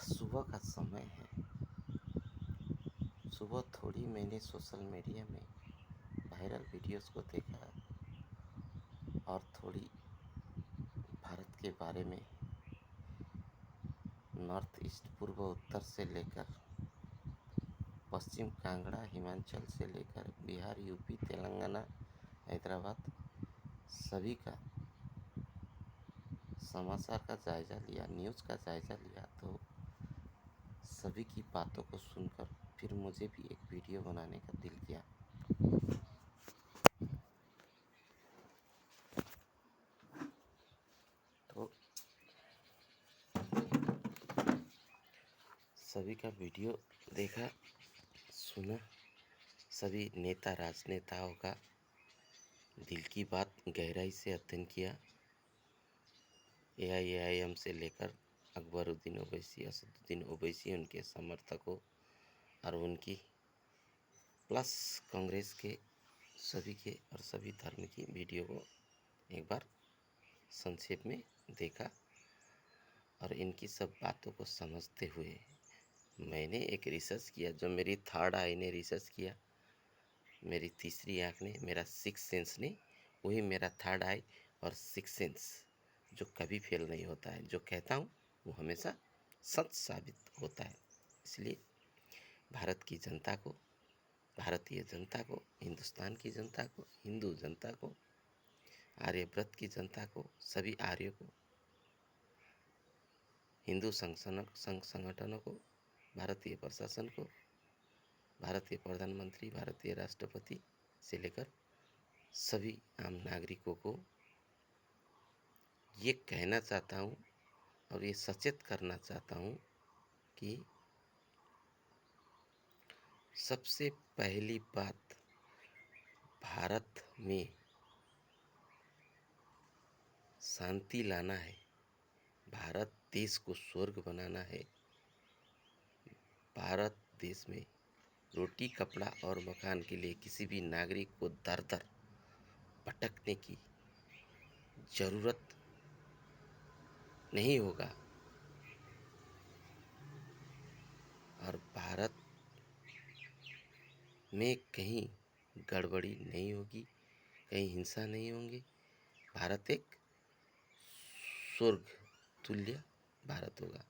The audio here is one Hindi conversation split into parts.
सुबह का समय है। सुबह थोड़ी मैंने सोशल मीडिया में वायरल वीडियोस को देखा और थोड़ी भारत के बारे में नॉर्थ ईस्ट पूर्व उत्तर से लेकर पश्चिम कांगड़ा हिमाचल से लेकर बिहार यूपी तेलंगाना हैदराबाद सभी का समाचार का जायज़ा लिया, न्यूज़ का जायज़ा लिया तो सभी की बातों को सुनकर फिर मुझे भी एक वीडियो बनाने का दिल किया। तो सभी का वीडियो देखा, सुना, सभी नेता राजनेताओं का दिल की बात गहराई से अध्ययन किया। एआईएमआईएम से लेकर अकबरुद्दीन ओवैसी, असदुद्दीन ओवैसी, उनके समर्थकों और उनकी प्लस कांग्रेस के और सभी धर्म की वीडियो को एक बार संक्षेप में देखा और इनकी सब बातों को समझते हुए मैंने एक रिसर्च किया, जो मेरी थर्ड आई ने रिसर्च किया, मेरी तीसरी आँख ने, मेरा सिक्स सेंस ने, वही मेरा थर्ड आई और सिक्स सेंस जो कभी फेल नहीं होता है। जो कहता हूँ वो हमेशा सच साबित होता है। इसलिए भारत की जनता को, भारतीय जनता को, हिंदुस्तान की जनता को, हिंदू जनता को, आर्यव्रत की जनता को, सभी आर्यों को, हिंदू संघ संगठनों को, भारतीय प्रशासन को, भारतीय प्रधानमंत्री, भारतीय राष्ट्रपति से लेकर सभी आम नागरिकों को ये कहना चाहता हूँ और ये सचेत करना चाहता हूँ कि सबसे पहली बात, भारत में शांति लाना है, भारत देश को स्वर्ग बनाना है, भारत देश में रोटी कपड़ा और मकान के लिए किसी भी नागरिक को दर दर भटकने की जरूरत नहीं होगा और भारत में कहीं गड़बड़ी नहीं होगी, कहीं हिंसा नहीं होंगी। भारत एक स्वर्ग तुल्य भारत होगा।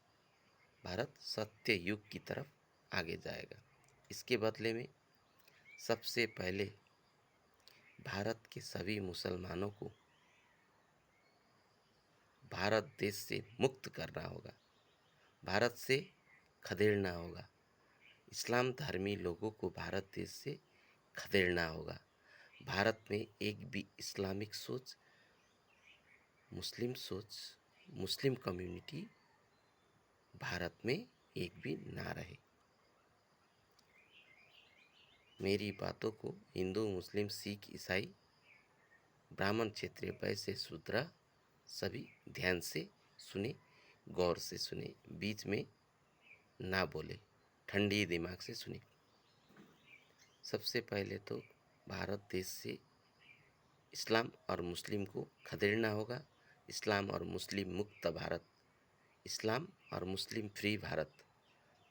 भारत सत्य युग की तरफ आगे जाएगा। इसके बदले में सबसे पहले भारत के सभी मुसलमानों को भारत देश से मुक्त करना होगा, भारत से खदेड़ना होगा, इस्लाम धर्मी लोगों को भारत देश से खदेड़ना होगा। भारत में एक भी इस्लामिक सोच, मुस्लिम कम्युनिटी भारत में एक भी ना रहे। मेरी बातों को हिंदू, मुस्लिम, सिख, ईसाई, ब्राह्मण, क्षेत्रीय, वैश्य, शूद्र सभी ध्यान से सुने, गौर से सुने, बीच में ना बोले, ठंडी दिमाग से सुने। सबसे पहले तो भारत देश से इस्लाम और मुस्लिम को खदेड़ना होगा। इस्लाम और मुस्लिम मुक्त भारत, इस्लाम और मुस्लिम फ्री भारत,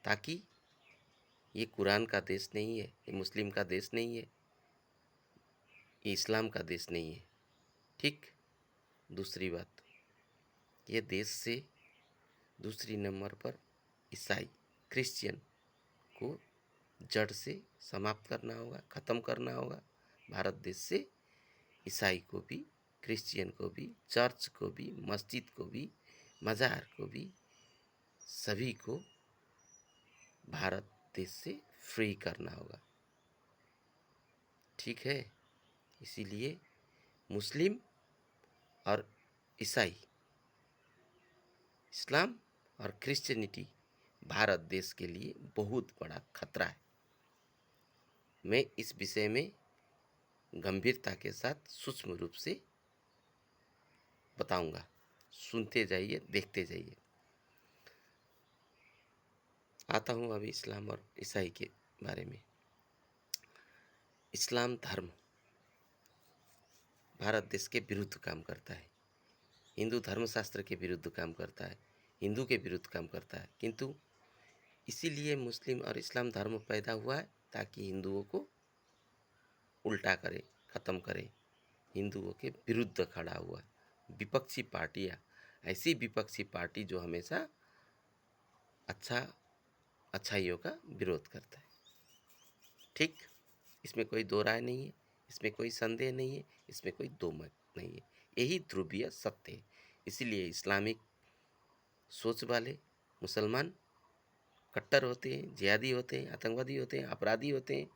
ताकि ये कुरान का देश नहीं है, ये मुस्लिम का देश नहीं है, ये इस्लाम का देश नहीं है। ठीक। दूसरी बात, ये देश से दूसरी नंबर पर ईसाई, क्रिश्चियन को जड़ से समाप्त करना होगा, ख़त्म करना होगा। भारत देश से ईसाई को भी, क्रिश्चियन को भी, चर्च को भी, मस्जिद को भी, मज़ार को भी, सभी को भारत देश से फ्री करना होगा। ठीक है। इसीलिए मुस्लिम और ईसाई, इस्लाम और क्रिश्चियनिटी भारत देश के लिए बहुत बड़ा खतरा है। मैं इस विषय में गंभीरता के साथ सूक्ष्म रूप से बताऊंगा। सुनते जाइए, देखते जाइए। आता हूँ अभी इस्लाम और ईसाई के बारे में। इस्लाम धर्म भारत देश के विरुद्ध काम करता है, हिंदू धर्मशास्त्र के विरुद्ध काम करता है, हिंदू के विरुद्ध काम करता है। किंतु इसीलिए मुस्लिम और इस्लाम धर्म पैदा हुआ है ताकि हिंदुओं को उल्टा करे, ख़त्म करे, हिंदुओं के विरुद्ध खड़ा हुआ। विपक्षी पार्टियाँ, ऐसी विपक्षी पार्टी जो हमेशा अच्छाइयों का विरोध करता है। ठीक, इसमें कोई दो राय नहीं है, इसमें कोई संदेह नहीं है, इसमें कोई दो मत नहीं है। यही ध्रुवीय सत्य है। इसीलिए इस्लामिक सोच वाले मुसलमान कट्टर होते हैं, जिहादी होते हैं, आतंकवादी होते हैं, अपराधी होते हैं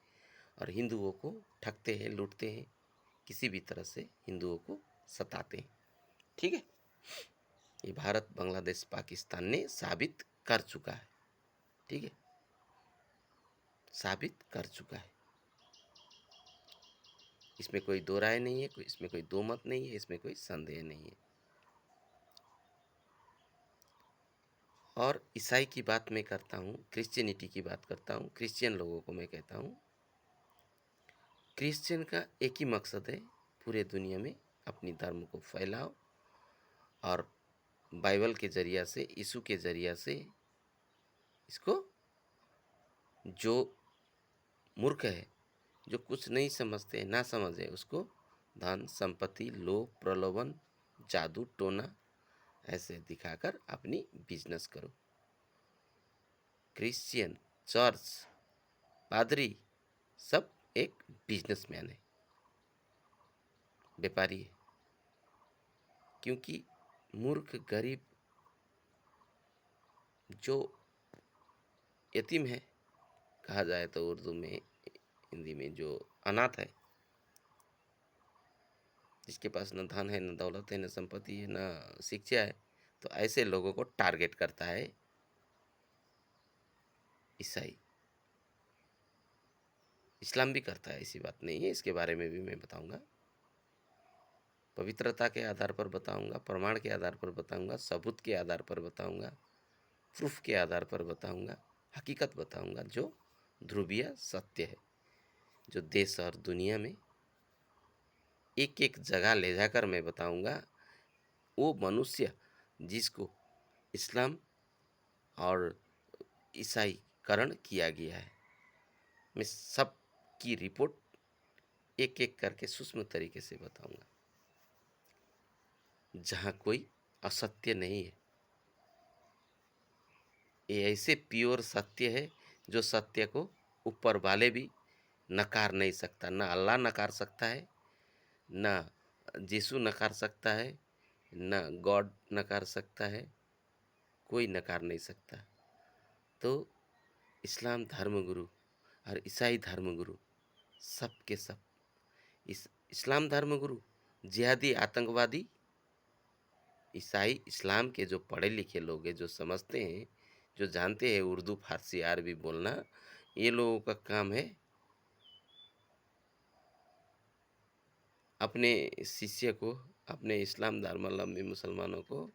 और हिंदुओं को ठगते हैं, लूटते हैं, किसी भी तरह से हिंदुओं को सताते हैं। ठीक है, ये भारत, बांग्लादेश, पाकिस्तान ने साबित कर चुका है। ठीक है, साबित कर चुका है। इसमें कोई दो राय नहीं है, इसमें कोई दो मत नहीं है, इसमें कोई संदेह नहीं है। और ईसाई की बात मैं करता हूँ, क्रिश्चियनिटी की बात करता हूँ, क्रिश्चियन लोगों को मैं कहता हूँ, क्रिश्चियन का एक ही मकसद है, पूरे दुनिया में अपनी धर्म को फैलाओ और बाइबल के जरिया से, यीशु के जरिया से इसको, जो मूर्ख है, जो कुछ नहीं समझते, ना समझे, उसको धन संपत्ति, लोभ, प्रलोभन, जादू टोना ऐसे दिखाकर अपनी बिजनेस करो। क्रिश्चियन, चर्च, पादरी सब एक बिजनेसमैन है, व्यापारी है। क्योंकि मूर्ख, गरीब, जो यतीम है, कहा जाए तो उर्दू में, हिंदी में, जो अनाथ है, जिसके पास न धन है, न दौलत है, न संपत्ति है, न शिक्षा है, तो ऐसे लोगों को टारगेट करता है ईसाई। इस्लाम भी करता है, ऐसी बात नहीं है, इसके बारे में भी मैं बताऊंगा। पवित्रता के आधार पर बताऊंगा, प्रमाण के आधार पर बताऊंगा, सबूत के आधार पर बताऊंगा, प्रूफ के आधार पर बताऊंगा, हकीकत बताऊंगा, जो ध्रुवीय सत्य है, जो देश और दुनिया में एक एक जगह ले जाकर मैं बताऊंगा। वो मनुष्य जिसको इस्लाम और ईसाईकरण किया गया है, मैं सब की रिपोर्ट एक एक करके सूक्ष्म तरीके से बताऊंगा, जहाँ कोई असत्य नहीं है। ये ऐसे प्योर सत्य है जो सत्य को ऊपर वाले भी नकार नहीं सकता। ना अल्लाह नकार सकता है, ना यीशु नकार सकता है, ना गॉड नकार सकता है, कोई नकार नहीं सकता। तो इस्लाम धर्मगुरु और ईसाई धर्मगुरु सब के सब, इस्लाम धर्मगुरु जिहादी, आतंकवादी, ईसाई इस्लाम के जो पढ़े लिखे लोग हैं, जो समझते हैं, जो जानते हैं उर्दू, फारसी, अरबी बोलना, ये लोगों का काम है अपने शिष्य को, अपने इस्लाम धर्मावलंबी मुसलमानों को,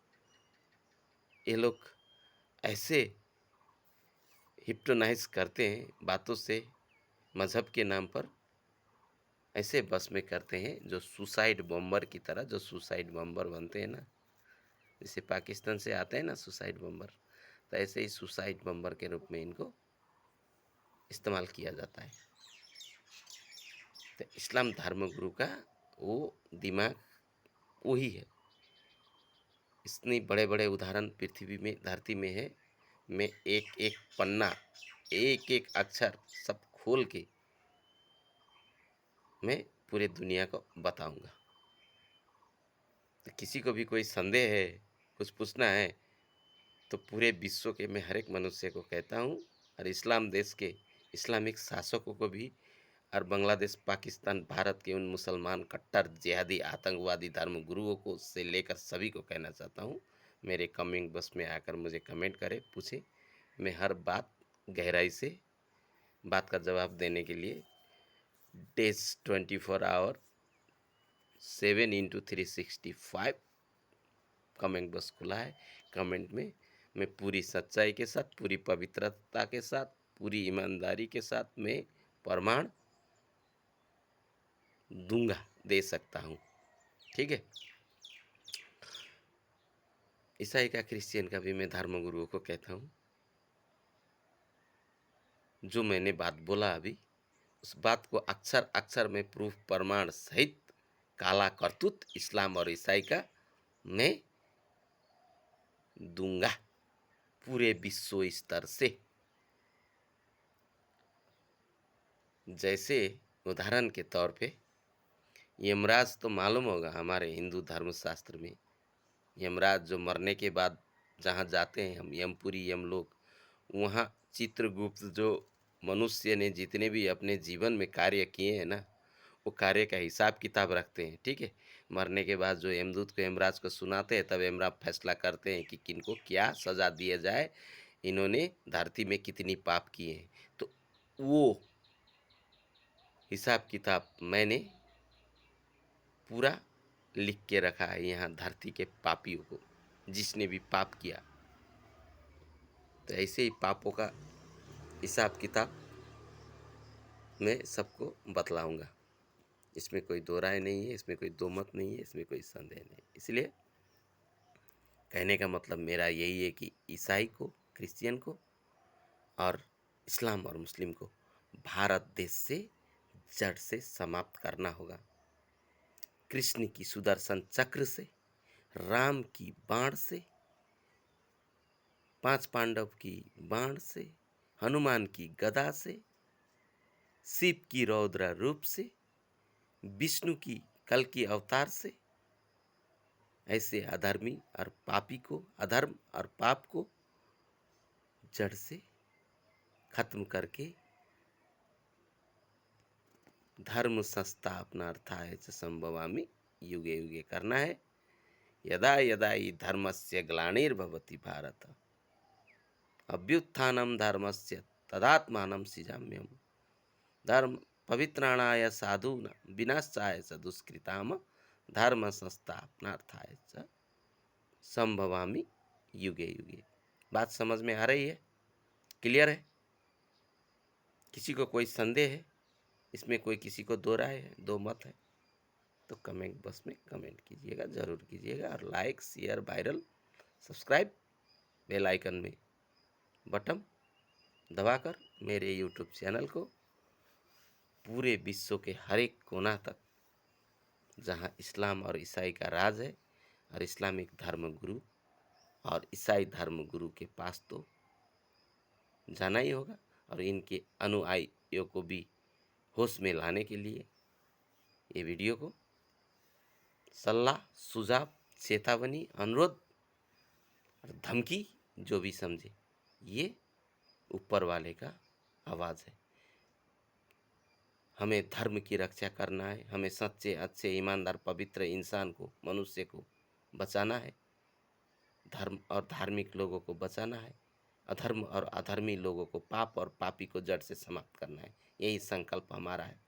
ये लोग ऐसे हिप्नोटाइज करते हैं बातों से, मज़हब के नाम पर ऐसे बस में करते हैं, जो सुसाइड बम्बर की तरह, जो सुसाइड बम्बर बनते हैं ना, जैसे पाकिस्तान से आते हैं ना सुसाइड बम्बर, तो ऐसे ही सुसाइड बम्बर के रूप में इनको इस्तेमाल किया जाता है। तो इस्लाम धर्मगुरु का वो दिमाग वही है। इतने बड़े बड़े उदाहरण पृथ्वी में, धरती में है। मैं एक एक पन्ना, एक एक अक्षर सब खोल के मैं पूरे दुनिया को बताऊंगा। तो किसी को भी कोई संदेह है, कुछ पूछना है, तो पूरे विश्व के मैं हर एक मनुष्य को कहता हूँ, और इस्लाम देश के इस्लामिक शासकों को भी, और बांग्लादेश, पाकिस्तान, भारत के उन मुसलमान कट्टर जिहादी आतंकवादी धर्म गुरुओं को से लेकर सभी को कहना चाहता हूँ, मेरे कमेंट बॉक्स में आकर मुझे कमेंट करें, पूछे। मैं हर बात गहराई से बात का जवाब देने के लिए days 24 our 7x365 comment box खुला है। कमेंट में मैं पूरी सच्चाई के साथ, पूरी पवित्रता के साथ, पूरी ईमानदारी के साथ मैं प्रमाण दूंगा, दे सकता हूँ। ठीक है, ईसाई का, क्रिश्चियन का भी मैं धर्मगुरुओं को कहता हूँ, जो मैंने बात बोला अभी, उस बात को अक्सर अक्सर मैं प्रूफ प्रमाण सहित काला करतूत इस्लाम और ईसाई का मैं दूंगा पूरे विश्व स्तर से। जैसे उदाहरण के तौर पे यमराज तो मालूम होगा, हमारे हिंदू धर्मशास्त्र में यमराज जो मरने के बाद जहाँ जाते हैं हम, यमपुरी यमलोक, वहाँ चित्रगुप्त जो मनुष्य ने जितने भी अपने जीवन में कार्य किए हैं ना, वो कार्य का हिसाब किताब रखते हैं। ठीक है, मरने के बाद जो यमदूत को, यमराज को सुनाते हैं, तब यमराज फैसला करते हैं कि किनको क्या सजा दिया जाए, इन्होंने धरती में कितनी पाप किए हैं। तो वो हिसाब किताब मैंने पूरा लिख के रखा है यहाँ धरती के पापियों को, जिसने भी पाप किया। तो ऐसे ही पापों का हिसाब किताब मैं सबको बतलाऊंगा। इसमें कोई दो राय नहीं है, इसमें कोई दो मत नहीं है, इसमें कोई संदेह नहीं। इसलिए कहने का मतलब मेरा यही है कि ईसाई को, क्रिश्चियन को और इस्लाम और मुस्लिम को भारत देश से जड़ से समाप्त करना होगा। कृष्ण की सुदर्शन चक्र से, राम की बाण से, पांच पांडव की बाण से, हनुमान की गदा से, शिव की रौद्र रूप से, विष्णु की कल की अवतार से, ऐसे अधर्मी और पापी को, अधर्म और पाप को जड़ से खत्म करके धर्म संस्थापनार्थाय च संभवामि युगे युगे करना है। यदा यदा हि धर्मस्य ग्लानिर्भवति भारत अभ्युत्थानं धर्मस्य तदात्मानं सृजाम्यहम्। धर्म पवित्राणाय साधूनां विनाशाय च दुष्कृताम धर्म संस्थापनार्थाय च संभवामि युगे युगे। बात समझ में आ रही है? क्लियर है? किसी को कोई संदेह है? इसमें कोई किसी को दो राय है, दो मत है, तो कमेंट बॉक्स में कमेंट कीजिएगा, ज़रूर कीजिएगा। और like, share, viral, subscribe, bell icon में बटन दबाकर मेरे यूट्यूब चैनल को पूरे विश्व के हर एक कोना तक, जहां इस्लाम और ईसाई का राज है, और इस्लामिक धर्म गुरु और ईसाई धर्म गुरु के पास तो जाना ही होगा, और इनके अनुयायियों को भी होश में लाने के लिए ये वीडियो को सलाह, सुझाव, चेतावनी, अनुरोध और धमकी जो भी समझे, ये ऊपर वाले का आवाज़ है। हमें धर्म की रक्षा करना है, हमें सच्चे, अच्छे, ईमानदार, पवित्र इंसान को, मनुष्य को बचाना है, धर्म और धार्मिक लोगों को बचाना है, अधर्म और अधर्मी लोगों को, पाप और पापी को जड़ से समाप्त करना है। यही संकल्प हमारा है।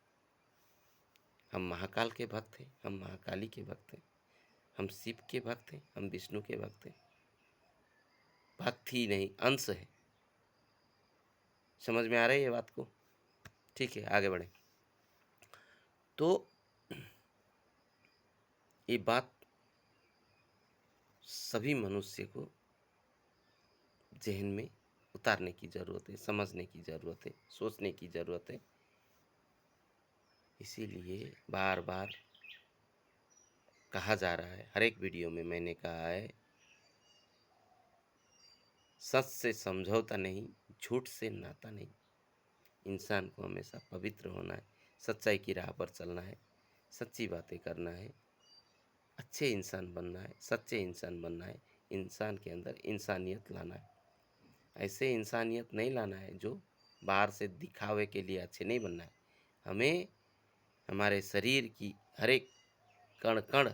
हम महाकाल के भक्त हैं, हम महाकाली के भक्त हैं, हम शिव के भक्त हैं, हम विष्णु के भक्त हैं। भक्त ही नहीं, अंश है। समझ में आ रही है बात को? ठीक है, आगे बढ़े। तो ये बात सभी मनुष्य को जहन में उतारने की ज़रूरत है, समझने की ज़रूरत है, सोचने की ज़रूरत है। इसीलिए बार बार कहा जा रहा है, हर एक वीडियो में मैंने कहा है, सच से समझौता नहीं, झूठ से नाता नहीं। इंसान को हमेशा पवित्र होना है, सच्चाई की राह पर चलना है, सच्ची बातें करना है, अच्छे इंसान बनना है, सच्चे इंसान बनना है, इंसान के अंदर इंसानियत लाना है। ऐसे इंसानियत नहीं लाना है जो बाहर से दिखावे के लिए अच्छे नहीं बनना है। हमें हमारे शरीर की हर एक कण कण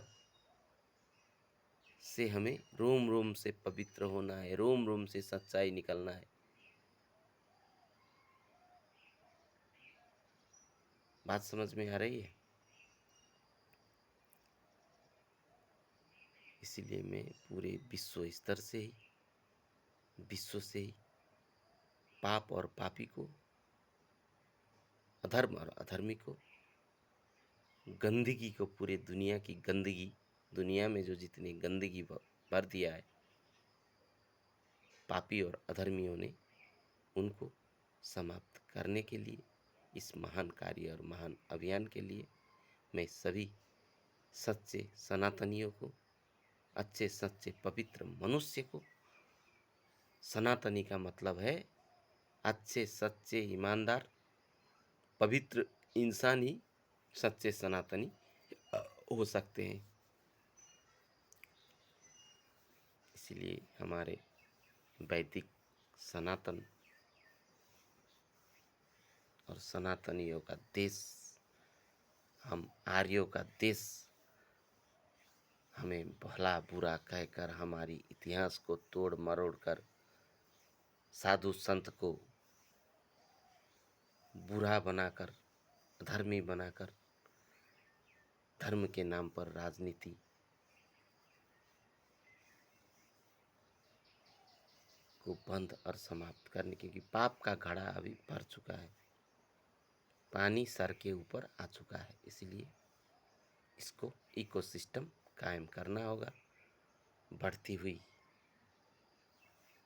से, हमें रोम रोम से पवित्र होना है, रोम रोम से सच्चाई निकलना है। बात समझ में आ रही है? इसीलिए मैं पूरे विश्व से ही पाप और पापी को, अधर्म और अधर्मी को, गंदगी को, पूरे दुनिया की गंदगी, दुनिया में जो जितनी गंदगी भर दिया है, पापी और अधर्मियों ने उनको समाप्त करने के लिए, इस महान कार्य और महान अभियान के लिए मैं सभी सच्चे सनातनियों को, अच्छे सच्चे पवित्र मनुष्य को, सनातनी का मतलब है अच्छे सच्चे ईमानदार पवित्र इंसान ही सच्चे सनातनी हो सकते हैं। इसलिए हमारे वैदिक सनातन और सनातनियों का देश, हम आर्यों का देश, हमें भला बुरा कहकर हमारी इतिहास को तोड़ मरोड़ कर साधु संत को बुरा बनाकर, धर्मी बनाकर, धर्म के नाम पर राजनीति को बंद और समाप्त करने, क्योंकि पाप का घड़ा अभी भर चुका है, पानी सर के ऊपर आ चुका है। इसलिए इसको इकोसिस्टम कायम करना होगा। बढ़ती हुई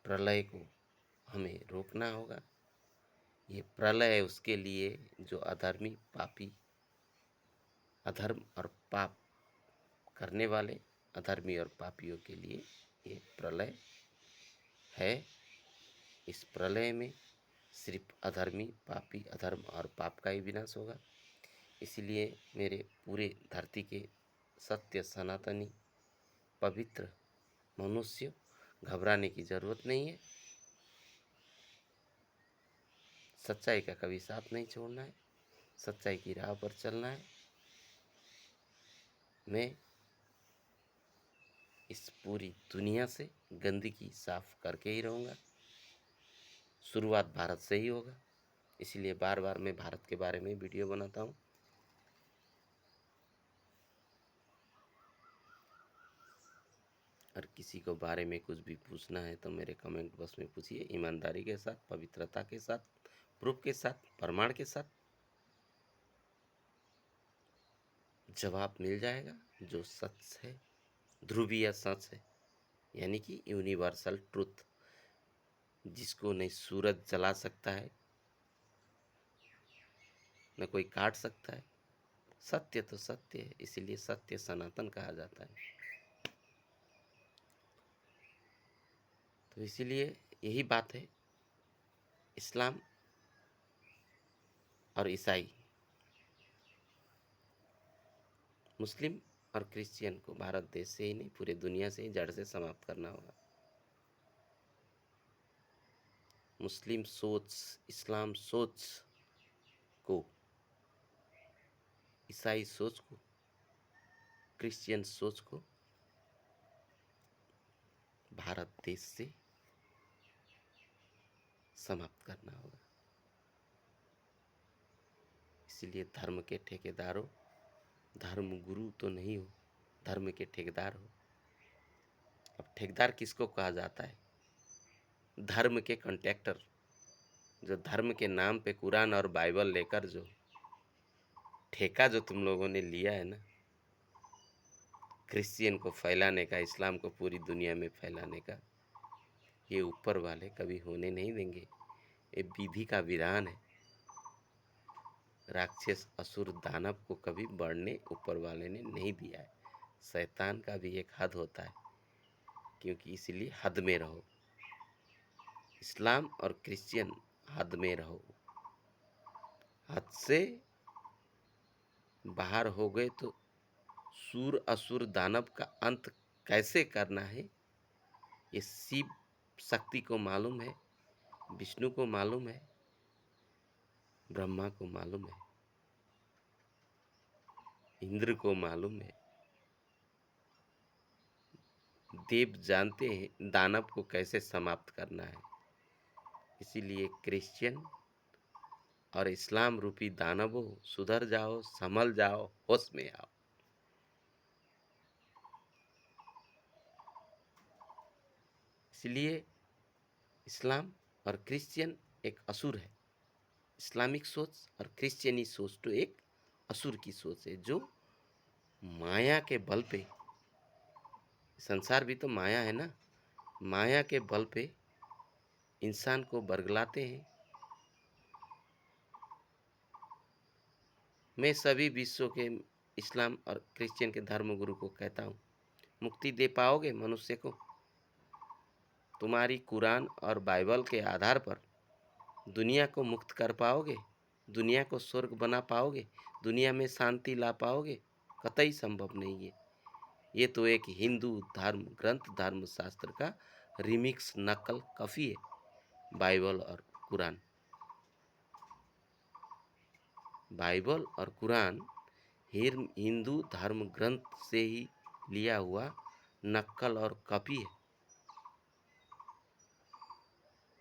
प्रलय को हमें रोकना होगा। ये प्रलय है उसके लिए जो अधर्मी पापी, अधर्म और पाप करने वाले अधर्मी और पापियों के लिए ये प्रलय है। इस प्रलय में सिर्फ अधर्मी, पापी, अधर्म और पाप का ही विनाश होगा। इसलिए मेरे पूरे धरती के सत्य सनातनी पवित्र मनुष्य, घबराने की जरूरत नहीं है। सच्चाई का कभी साथ नहीं छोड़ना है, सच्चाई की राह पर चलना है। मैं इस पूरी दुनिया से गंदगी साफ करके ही रहूँगा। शुरुआत भारत से ही होगा। इसलिए बार बार मैं भारत के बारे में वीडियो बनाता हूँ। और किसी को बारे में कुछ भी पूछना है तो मेरे कमेंट बॉक्स में पूछिए, ईमानदारी के साथ, पवित्रता के साथ, प्रूफ के साथ, प्रमाण के साथ जवाब मिल जाएगा। जो सच है, ध्रुवीय सच है, यानी कि यूनिवर्सल ट्रुथ, जिसको नहीं सूरज जला सकता है, न कोई काट सकता है। सत्य तो सत्य है, इसीलिए सत्य सनातन कहा जाता है। तो इसीलिए यही बात है, इस्लाम और ईसाई, मुस्लिम और क्रिश्चियन को भारत देश से ही नहीं, पूरे दुनिया से ही जड़ से समाप्त करना होगा। मुस्लिम सोच, इस्लाम सोच को, ईसाई सोच को, क्रिश्चियन सोच को भारत देश से समाप्त करना होगा। इसलिए धर्म के ठेकेदारों, धर्म गुरु तो नहीं हो, धर्म के ठेकेदार हो। अब ठेकेदार किसको कहा जाता है? धर्म के कॉन्ट्रैक्टर, जो धर्म के नाम पे कुरान और बाइबल लेकर जो ठेका जो तुम लोगों ने लिया है ना, क्रिश्चियन को फैलाने का, इस्लाम को पूरी दुनिया में फैलाने का, ये ऊपर वाले कभी होने नहीं देंगे। ये विधि का विधान है। राक्षस, असुर, दानव को कभी बढ़ने ऊपर वाले ने नहीं दिया है। शैतान का भी एक हद होता है, क्योंकि इसलिए हद में रहो। इस्लाम और क्रिश्चियन हद में रहो। हद से बाहर हो गए तो सूर, असुर, दानव का अंत कैसे करना है, ये शिव शक्ति को मालूम है, विष्णु को मालूम है, ब्रह्मा को मालूम है, इंद्र को मालूम है। देव जानते हैं दानव को कैसे समाप्त करना है। इसीलिए क्रिश्चियन और इस्लाम रूपी दानवों, सुधर जाओ, संभल जाओ, होश में आओ। इसलिए इस्लाम और क्रिश्चियन एक असुर है। इस्लामिक सोच और क्रिश्चियनी सोच तो एक असुर की सोच है, जो माया के बल पे, संसार भी तो माया है ना, माया के बल पे इंसान को बरगलाते हैं। मैं सभी विश्व के इस्लाम और क्रिश्चियन के धर्मगुरु को कहता हूँ, मुक्ति दे पाओगे मनुष्य को? तुम्हारी कुरान और बाइबल के आधार पर दुनिया को मुक्त कर पाओगे? दुनिया को स्वर्ग बना पाओगे? दुनिया में शांति ला पाओगे? कतई संभव नहीं है। ये तो एक हिंदू धर्म ग्रंथ धर्मशास्त्र का रिमिक्स नकल कॉपी है। बाइबल और कुरान, बाइबल और कुरान हिंदू धर्म ग्रंथ से ही लिया हुआ नकल और कॉपी है।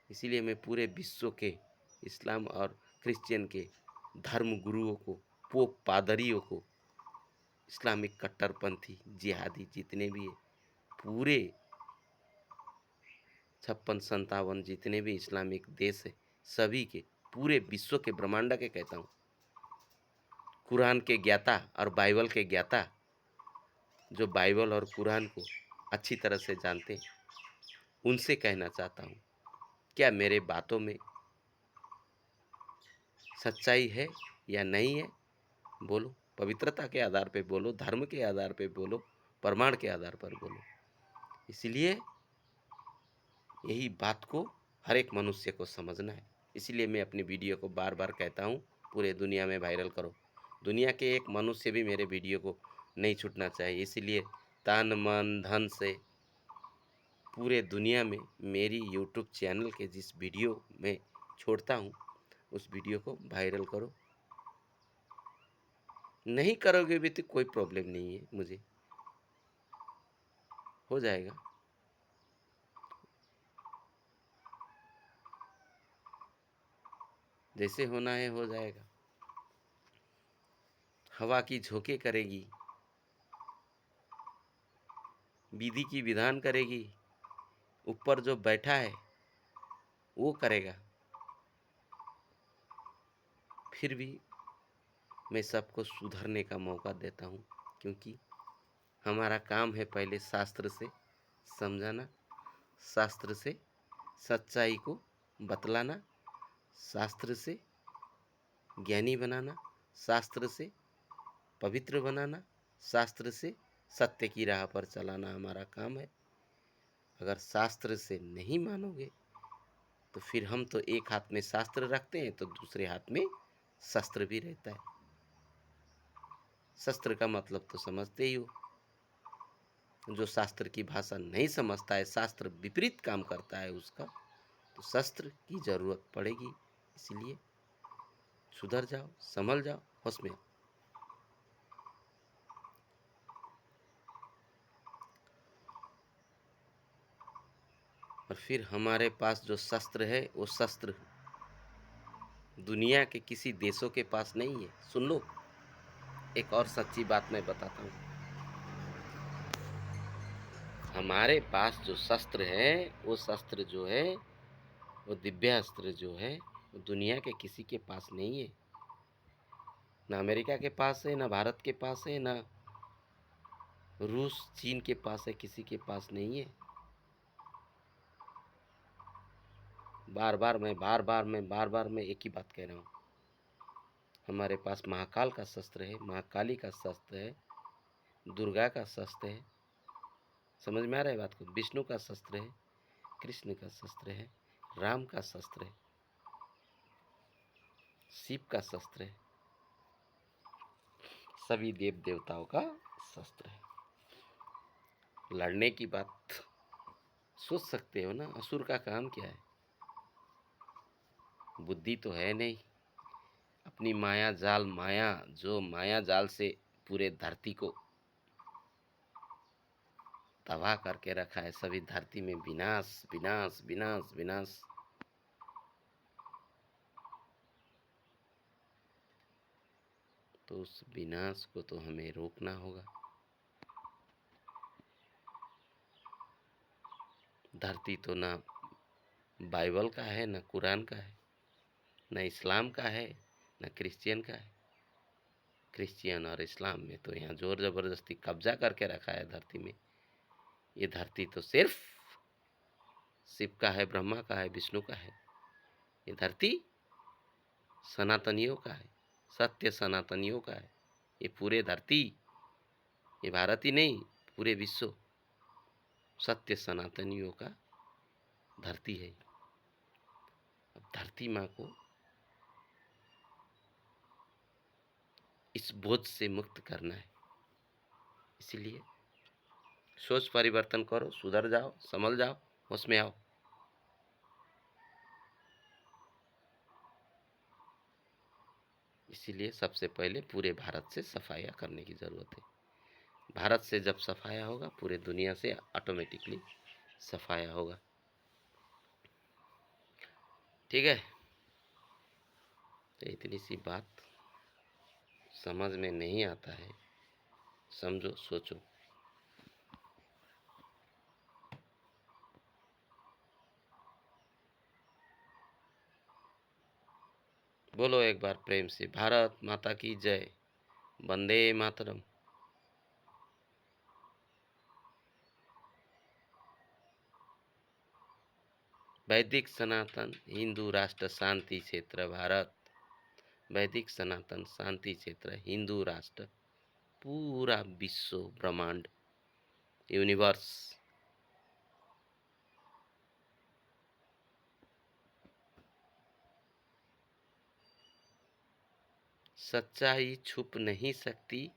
इसीलिए मैं पूरे विश्व के इस्लाम और क्रिश्चियन के धर्म गुरुओं को, पोप पादरियों को, इस्लामिक कट्टरपंथी जिहादी जितने भी है, पूरे 56-57 जितने भी इस्लामिक देश है, सभी के, पूरे विश्व के, ब्रह्मांड के कहता हूँ, कुरान के ज्ञाता और बाइबल के ज्ञाता, जो बाइबल और कुरान को अच्छी तरह से जानते हैं, उनसे कहना चाहता हूँ, क्या मेरे बातों में सच्चाई है या नहीं है? बोलो, पवित्रता के आधार पे बोलो, धर्म के आधार पे बोलो, प्रमाण के आधार पर बोलो। इसलिए यही बात को हर एक मनुष्य को समझना है। इसलिए मैं अपनी वीडियो को बार बार कहता हूँ, पूरे दुनिया में वायरल करो। दुनिया के एक मनुष्य भी मेरे वीडियो को नहीं छूटना चाहिए। इसलिए तन मन धन से पूरे दुनिया में मेरी यूट्यूब चैनल के जिस वीडियो में छोड़ता हूँ, उस वीडियो को वायरल करो। नहीं करोगे भी तो कोई प्रॉब्लम नहीं है, मुझे हो जाएगा। जैसे होना है हो जाएगा। हवा की झोंके करेगी, विधि की विधान करेगी, ऊपर जो बैठा है वो करेगा। फिर भी मैं सबको सुधरने का मौका देता हूँ, क्योंकि हमारा काम है पहले शास्त्र से समझाना, शास्त्र से सच्चाई को बतलाना, शास्त्र से ज्ञानी बनाना, शास्त्र से पवित्र बनाना, शास्त्र से सत्य की राह पर चलाना हमारा काम है। अगर शास्त्र से नहीं मानोगे तो फिर हम तो एक हाथ में शास्त्र रखते हैं तो दूसरे हाथ में शस्त्र भी रहता है। शस्त्र का मतलब तो समझते ही हो। जो शास्त्र की भाषा नहीं समझता है, शास्त्र विपरीत काम करता है उसका, तो शस्त्र की जरूरत पड़ेगी। इसलिए सुधर जाओ, संभल जाओ, होश में आओ। और फिर हमारे पास जो शस्त्र है, वो शस्त्र दुनिया के किसी देशों के पास नहीं है। सुन लो, एक और सच्ची बात मैं बताता हूँ। हमारे पास जो शस्त्र है, वो शस्त्र जो है, वो दिव्यास्त्र जो है, वो दुनिया के किसी के पास नहीं है। ना अमेरिका के पास है, ना भारत के पास है, ना रूस चीन के पास है, किसी के पास नहीं है। बार बार मैं एक ही बात कह रहा हूँ। हमारे पास महाकाल का शस्त्र है, महाकाली का शस्त्र है, दुर्गा का शस्त्र है। समझ में आ रहा है बात को? विष्णु का शस्त्र है, कृष्ण का शस्त्र है, राम का शस्त्र है, शिव का शस्त्र है, सभी देव देवताओं का शस्त्र है। लड़ने की बात सोच सकते हो ना, असुर का काम क्या है? बुद्धि तो है नहीं। अपनी माया जाल, जो माया जाल से पूरे धरती को तबाह करके रखा है। सभी धरती में विनाश विनाश विनाश विनाश। तो उस विनाश को तो हमें रोकना होगा। धरती तो ना बाइबल का है, ना कुरान का है, ना इस्लाम का है, ना क्रिश्चियन का है। क्रिश्चियन और इस्लाम में तो यहाँ जोर जबरदस्ती कब्जा करके रखा है धरती में। ये धरती तो सिर्फ शिव का है, ब्रह्मा का है, विष्णु का है। ये धरती सनातनियों का है, सत्य सनातनियों का है। ये पूरे धरती, ये भारत ही नहीं, पूरे विश्व सत्य सनातनियों का धरती है। अब धरती माँ को इस बोझ से मुक्त करना है। इसीलिए सोच परिवर्तन करो, सुधर जाओ, संभल जाओ, होश में आओ। इसीलिए सबसे पहले पूरे भारत से सफाया करने की जरूरत है। भारत से जब सफाया होगा, पूरे दुनिया से ऑटोमेटिकली सफाया होगा। ठीक है, तो इतनी सी बात समझ में नहीं आता है, समझो, सोचो। बोलो एक बार प्रेम से, भारत माता की जय, वंदे मातरम। वैदिक सनातन हिंदू राष्ट्र शांति क्षेत्र भारत, वैदिक सनातन शांति क्षेत्र हिंदू राष्ट्र, पूरा विश्व ब्रह्मांड यूनिवर्स। सच्चाई छुप नहीं सकती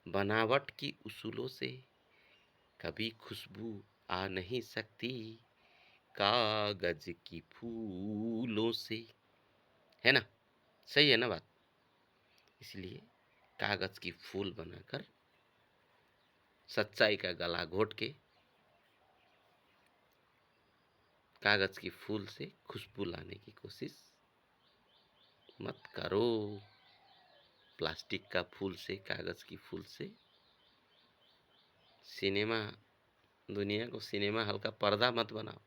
बनावट की उसूलों से, कभी खुशबू आ नहीं सकती कागज की फूलों से। है ना, सही है ना बात। इसलिए कागज की फूल बनाकर सच्चाई का गला घोट के कागज की फूल से खुशबू लाने की कोशिश मत करो। प्लास्टिक का फूल से, कागज की फूल से सिनेमा, दुनिया को सिनेमा हॉल का पर्दा मत बनाओ।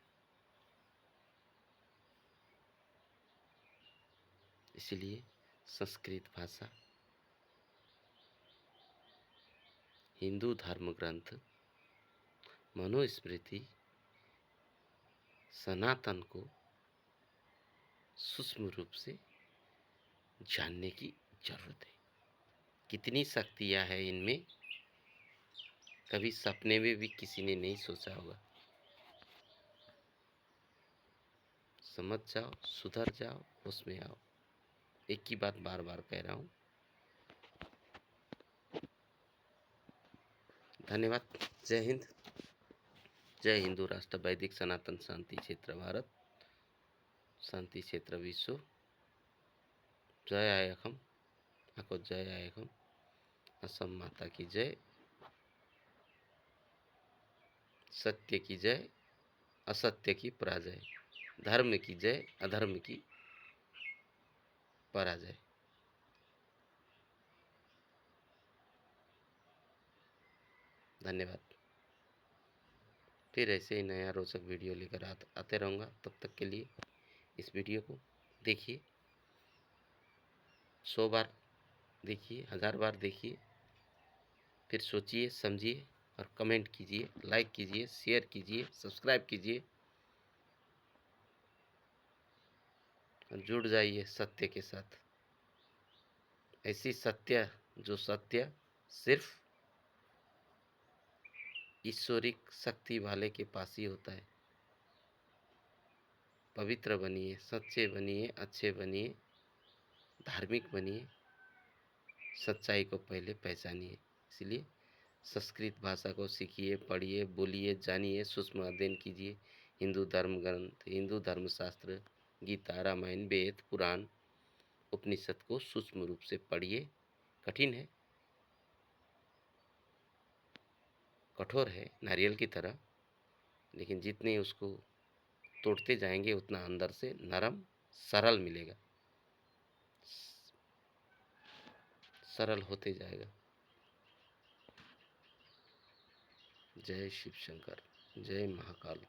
इसलिए संस्कृत भाषा, हिंदू धर्म ग्रंथ, मनुस्मृति, सनातन को सूक्ष्म रूप से जानने की जरूरत है। कितनी शक्तियां हैं इनमें, कभी सपने में भी किसी ने नहीं सोचा होगा। समझ जाओ, सुधर जाओ, उसमें आओ। एक ही बात बार बार कह रहा हूँ। धन्यवाद। जय हिंद, जय हिंदू राष्ट्र, वैदिक सनातन शांति क्षेत्र भारत, शांति क्षेत्र विश्व। जय आयखम, आको जय आयखम, असम माता की जय, सत्य की जय, असत्य की पराजय, धर्म की जय, अधर्म की पराजय। धन्यवाद। फिर ऐसे ही नया रोचक वीडियो लेकर आते रहूँगा। तब तक के लिए इस वीडियो को देखिए, 100 बार देखिए, 1000 बार देखिए, फिर सोचिए, समझिए और कमेंट कीजिए, लाइक कीजिए, शेयर कीजिए, सब्सक्राइब कीजिए और जुड़ जाइए सत्य के साथ। ऐसी सत्य, जो सत्य सिर्फ ईश्वरिक शक्ति वाले के पास ही होता है। पवित्र बनिए, सच्चे बनिए, अच्छे बनिए, धार्मिक बनिए, सच्चाई को पहले पहचानिए। इसलिए संस्कृत भाषा को सीखिए, पढ़िए, बोलिए, जानिए, सूक्ष्म अध्ययन कीजिए। हिंदू धर्म ग्रंथ, हिंदू धर्मशास्त्र, गीता, रामायण, वेद, पुराण, उपनिषद को सूक्ष्म रूप से पढ़िए। कठिन है, कठोर है नारियल की तरह, लेकिन जितने उसको तोड़ते जाएंगे उतना अंदर से नरम, सरल मिलेगा, सरल होते जाएगा। जय शिव शंकर, जय महाकाल।